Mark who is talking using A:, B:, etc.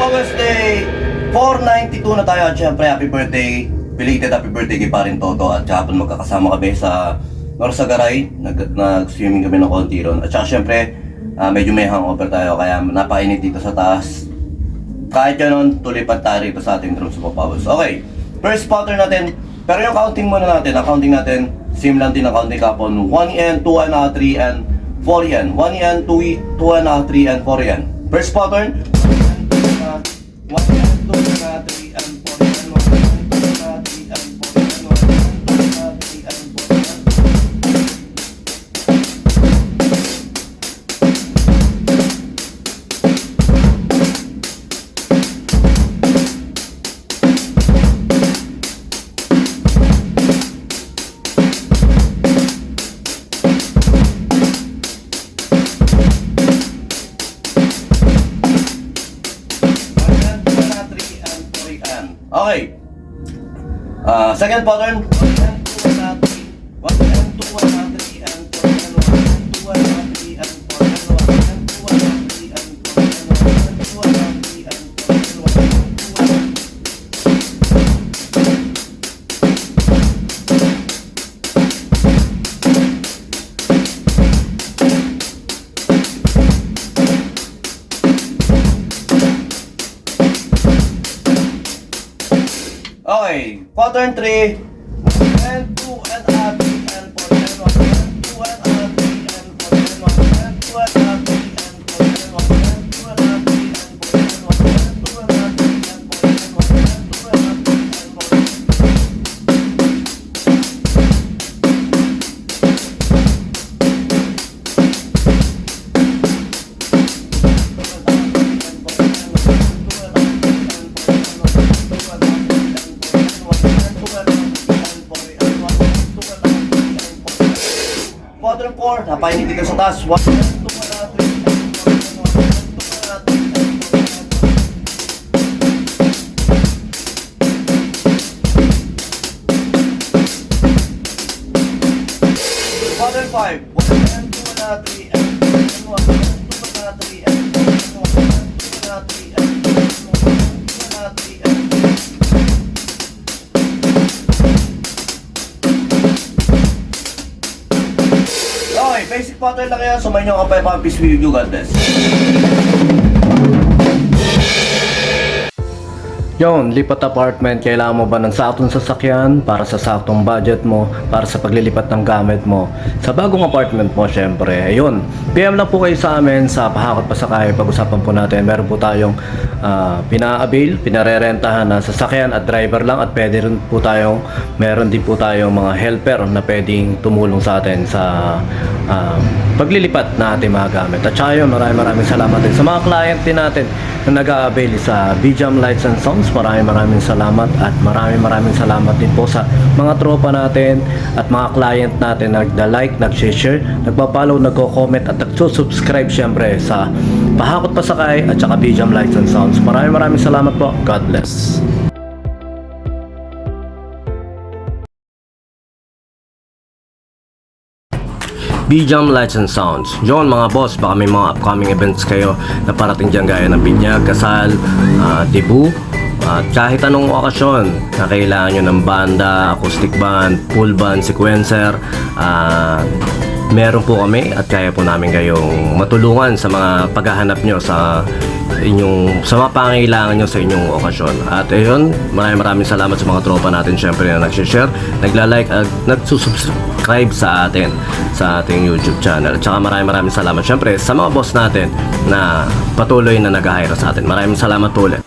A: Wednesday, 492 na tayo at syempre happy birthday, belated happy birthday kay Parin Toto. At hapon magkakasama kami sa Norsagaray, nag-swimming kami ng konti ron. At saka syempre, medyo may hangover tayo kaya napainit dito sa taas. Kahit gano'n, tulipan tayo rito sa ating drum superpowers. Okay, first pattern natin, pero yung counting muna natin, ang counting natin, same lang din ang counting kapon. 1 yan, 2 yan, 3 yan, 4 yan. 1 yan, 2 yan, 3 yan, 4 yan. First pattern, 1 yan, 2 yan, 3 yan, 4 yan, 1 yan, 2 yan, 3 yan, 4 yan, 1 yan, 2 yan, 3 yan, 4 yan. Okay. Second pattern. 1 and 2 and 3. 1 and 2 and 3 and 4 and 1 and 2 and 3 and 4 and 1 and 2 and 3 and 4 and 1 and 2 and 3 and 4 and 1 and 2 and 3. Okay, pattern 3, 1 and 2 and 3 and 4 and 1 and 2 and 3 and 4 and 1 and 2 and 3 and 4 and 1 and 2 and 3 and 4 and 1 and 2 and 3 and 4 and 1 and 2 and 3 and 4 and 1. Pattern 4, napainit dito sa taas. 1 and 2 and 3 and 4 and 1 and 2 and 3 and 4 and 1. Pattern 5, 1 and 2 and 3 and 4 and 1 and 2 and 3 and 4 and 1 and 2 and 3 and 4 and 1 and 2 and 3 and 4. Okay, basic pattern lang yan. Sumayin nyo kapay pa. Peace with you. God bless. Yon, lipat apartment. Kailangan mo ba ng saktong sasakyan para sa saktong budget mo, para sa paglilipat ng gamit mo sa bagong apartment mo? Syempre, ayun, PM lang po kayo sa amin sa Pahakot Pasakay. Pag-usapan po natin, meron po tayong pina-avail, pinarerentahan na sasakyan at driver lang, at pwede rin po tayong, meron din po tayong mga helper na pwedeng tumulong sa atin sa paglilipat na ating mga gamit. At saka yun, maraming salamat din sa mga client din natin na nag-a-avail sa BJAM Lights and Sounds. Maraming salamat, at maraming salamat din po sa mga tropa natin at mga client natin na nagda-like, nag-share, nagpa-follow, nagko-comment at nagsusubscribe syempre sa Pahakot Pasakay at saka BJAM Lights and Sounds. Maraming salamat po. God bless. BJAM Lights and Sounds. Yon mga boss, baka may mga upcoming events kayo na parating dyan gaya ng binyag, kasal, debut, at kahit anong okasyon na kailangan nyo ng banda, acoustic band, full band, sequencer, meron po kami at kaya po namin kayong matulungan sa mga paghahanap nyo sa mga pangailangan nyo sa inyong okasyon. At ayun, maraming salamat sa mga tropa natin syempre na nag-share, nagla-like at nagsusubscribe sa atin sa ating YouTube channel. At saka maraming salamat syempre sa mga boss natin na patuloy na nag-hire sa atin. Maraming salamat po ulit.